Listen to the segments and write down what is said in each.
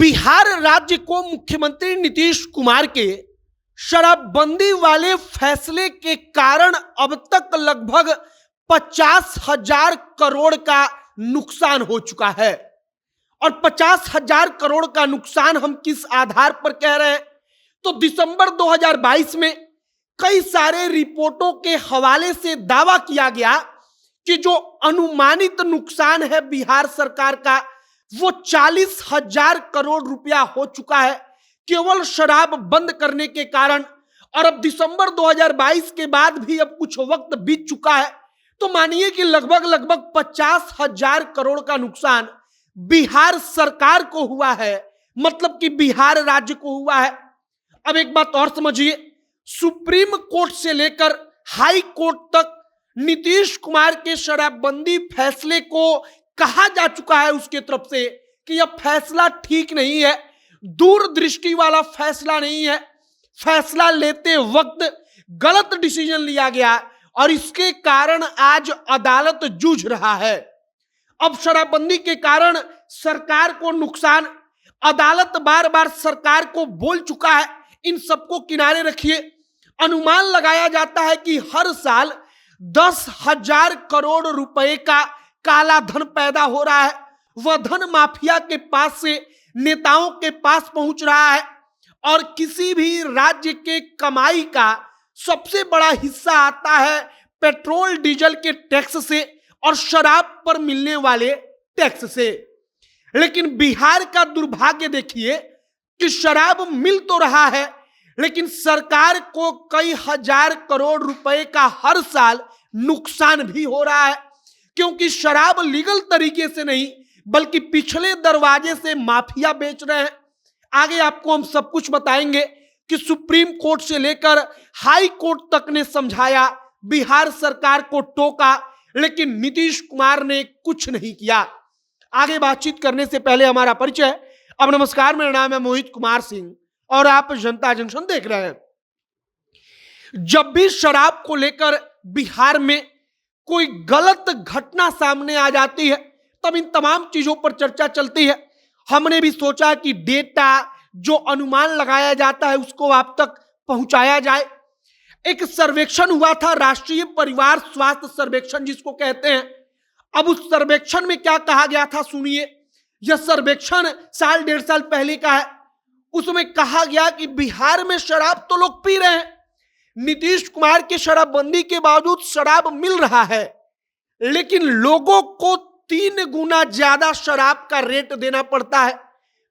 बिहार राज्य को मुख्यमंत्री नीतीश कुमार के शराबबंदी वाले फैसले के कारण अब तक लगभग 50,000 करोड़ का नुकसान हो चुका है। और 50,000 करोड़ का नुकसान हम किस आधार पर कह रहे हैं, तो दिसंबर 2022 में कई सारे रिपोर्टों के हवाले से दावा किया गया कि जो अनुमानित नुकसान है बिहार सरकार का वो 40,000 करोड़ रुपया हो चुका है केवल शराब बंद करने के कारण। और अब दिसंबर 2022 के बाद भी अब कुछ वक्त बीत चुका है, तो मानिए कि लगभग 50,000 करोड़ का नुकसान बिहार सरकार को हुआ है, मतलब कि बिहार राज्य को हुआ है। अब एक बात और समझिए, सुप्रीम कोर्ट से लेकर हाई कोर्ट तक नीतीश कुमार के शराबबंदी फैसले को कहा जा चुका है उसके तरफ से कि यह फैसला ठीक नहीं है, दूरदृष्टि वाला फैसला नहीं है, फैसला लेते वक्त गलत डिसीजन लिया गया और इसके कारण आज अदालत जूझ रहा है। अब शराबबंदी के कारण सरकार को नुकसान, अदालत बार बार सरकार को बोल चुका है, इन सबको किनारे रखिए। अनुमान लगाया जाता है कि हर साल 10,000 करोड़ रुपए का काला धन पैदा हो रहा है। वह धन माफिया के पास से नेताओं के पास पहुंच रहा है और किसी भी राज्य के कमाई का सबसे बड़ा हिस्सा आता है पेट्रोल डीजल के टैक्स से और शराब पर मिलने वाले टैक्स से। लेकिन बिहार का दुर्भाग्य देखिए कि शराब मिल तो रहा है लेकिन सरकार को कई हजार करोड़ रुपए का हर साल नुकसान भी हो रहा है, क्योंकि शराब लीगल तरीके से नहीं बल्कि पिछले दरवाजे से माफिया बेच रहे हैं। आगे आपको हम सब कुछ बताएंगे कि सुप्रीम कोर्ट से लेकर हाई कोर्ट तक ने समझाया, बिहार सरकार को टोका, लेकिन नीतीश कुमार ने कुछ नहीं किया। आगे बातचीत करने से पहले हमारा परिचय। अब नमस्कार, मेरा नाम है मोहित कुमार सिंह और आप जनता जंक्शन देख रहे हैं। जब भी शराब को लेकर बिहार में कोई गलत घटना सामने आ जाती है तब इन तमाम चीजों पर चर्चा चलती है। हमने भी सोचा कि डेटा जो अनुमान लगाया जाता है उसको आप तक पहुंचाया जाए। एक सर्वेक्षण हुआ था, राष्ट्रीय परिवार स्वास्थ्य सर्वेक्षण जिसको कहते हैं। अब उस सर्वेक्षण में क्या कहा गया था सुनिए। यह सर्वेक्षण साल डेढ़ साल पहले का है। उसमें कहा गया कि बिहार में शराब तो लोग पी रहे हैं, नीतीश कुमार की शराबबंदी के बावजूद शराब मिल रहा है, लेकिन लोगों को 3 गुना ज्यादा शराब का रेट देना पड़ता है।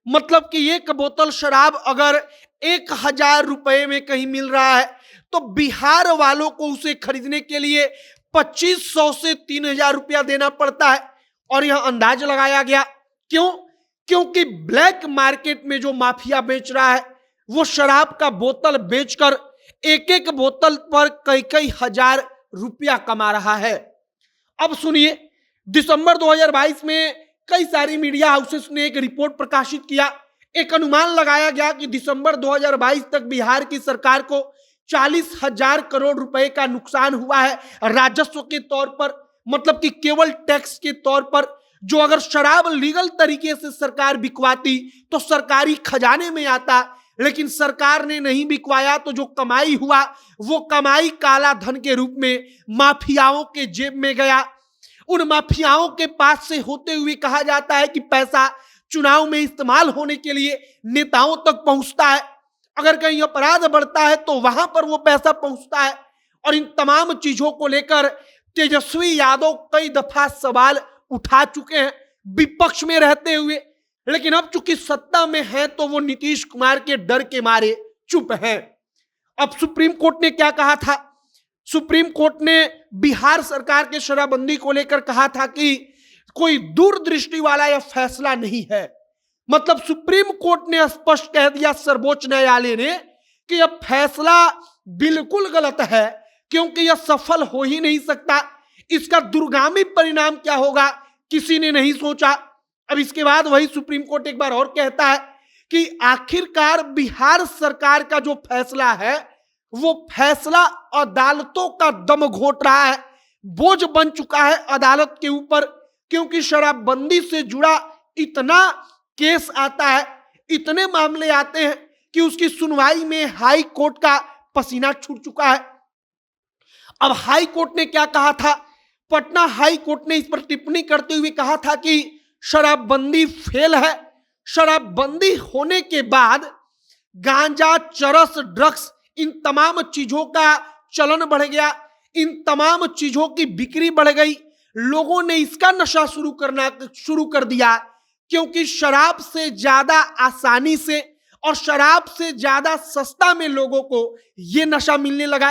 मतलब कि एक बोतल शराब अगर 1,000 रुपए में कहीं मिल रहा है तो बिहार वालों को उसे खरीदने के लिए 2,500 से 3,000 रुपया देना पड़ता है। और यह अंदाज लगाया गया, क्यों? क्योंकि ब्लैक मार्केट में जो माफिया बेच रहा है वो शराब का बोतल बेचकर एक एक बोतल पर कई हजार रुपया कमा रहा है। अब सुनिए, दिसंबर 2022 में कई सारी मीडिया हाउसेस ने एक रिपोर्ट प्रकाशित किया। एक अनुमान लगाया गया कि दिसंबर 2022 तक बिहार की सरकार को 40,000 करोड़ रुपए का नुकसान हुआ है राजस्व के तौर पर, मतलब कि केवल टैक्स के तौर पर। जो अगर शराब लीगल तरीके से सरकार बिकवाती तो सरकारी खजाने में आता, लेकिन सरकार ने नहीं बिकवाया तो जो कमाई हुआ वो कमाई काला धन के रूप में माफियाओं के जेब में गया। उन माफियाओं के पास से होते हुए कहा जाता है कि पैसा चुनाव में इस्तेमाल होने के लिए नेताओं तक पहुंचता है। अगर कहीं अपराध बढ़ता है तो वहां पर वो पैसा पहुंचता है। और इन तमाम चीजों को लेकर तेजस्वी यादव कई दफा सवाल उठा चुके हैं विपक्ष में रहते हुए, लेकिन अब चूंकि सत्ता में है तो वो नीतीश कुमार के डर के मारे चुप हैं। अब सुप्रीम कोर्ट ने क्या कहा था? सुप्रीम कोर्ट ने बिहार सरकार के शराबबंदी को लेकर कहा था कि कोई दूरदृष्टि वाला यह फैसला नहीं है। मतलब सुप्रीम कोर्ट ने स्पष्ट कह दिया, सर्वोच्च न्यायालय ने, कि यह फैसला बिल्कुल गलत है क्योंकि यह सफल हो ही नहीं सकता। इसका दूरगामी परिणाम क्या होगा किसी ने नहीं सोचा। अब इसके बाद वही सुप्रीम कोर्ट एक बार और कहता है कि आखिरकार बिहार सरकार का जो फैसला है वो फैसला अदालतों का दम घोट रहा है, बोझ बन चुका है अदालत के ऊपर, क्योंकि शराबबंदी से जुड़ा इतना केस आता है, इतने मामले आते हैं कि उसकी सुनवाई में हाई कोर्ट का पसीना छूट चुका है। अब हाई कोर्ट ने क्या कहा था? पटना हाई कोर्ट ने इस पर टिप्पणी करते हुए कहा था कि शराबबंदी फेल है। शराबबंदी होने के बाद गांजा, चरस, ड्रग्स, इन तमाम चीजों का चलन बढ़ गया, इन तमाम चीजों की बिक्री बढ़ गई। लोगों ने इसका नशा शुरू कर दिया, क्योंकि शराब से ज्यादा आसानी से और शराब से ज्यादा सस्ता में लोगों को यह नशा मिलने लगा।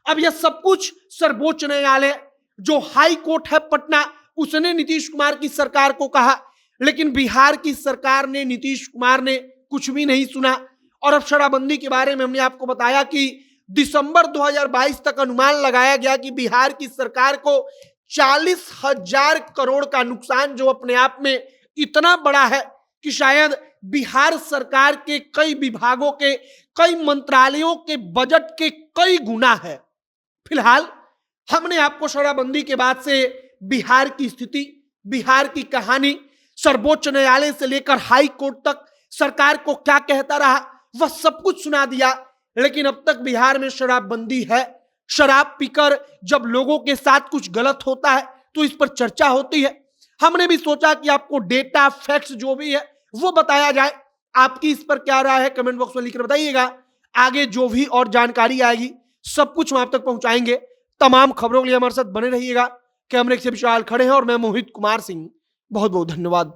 अब यह सब कुछ सर्वोच्च न्यायालय, जो हाई कोर्ट है पटना, उसने नीतीश कुमार की सरकार को कहा, लेकिन बिहार की सरकार ने, नीतीश कुमार ने कुछ भी नहीं सुना। और अब शराबबंदी के बारे में हमने आपको बताया कि दिसंबर 2022 तक अनुमान लगाया गया कि बिहार की सरकार को 40,000 करोड़ का नुकसान, जो अपने आप में इतना बड़ा है कि शायद बिहार सरकार के कई विभागों के, कई मंत्रालयों के बजट के कई गुना है। फिलहाल हमने आपको शराबबंदी के बाद से बिहार की स्थिति, बिहार की कहानी, सर्वोच्च न्यायालय से लेकर हाई कोर्ट तक सरकार को क्या कहता रहा, वह सब कुछ सुना दिया। लेकिन अब तक बिहार में शराबबंदी है। शराब पीकर जब लोगों के साथ कुछ गलत होता है तो इस पर चर्चा होती है। हमने भी सोचा कि आपको डेटा, फैक्ट्स जो भी है वो बताया जाए। आपकी इस पर क्या राय है, कमेंट बॉक्स में लिखकर बताइएगा। आगे जो भी और जानकारी आएगी सब कुछ हम आप तक पहुंचाएंगे। तमाम खबरों के लिए हमारे साथ बने रहिएगा। कैमरे से विशाल खड़े हैं और मैं मोहित कुमार सिंह। बहुत बहुत धन्यवाद।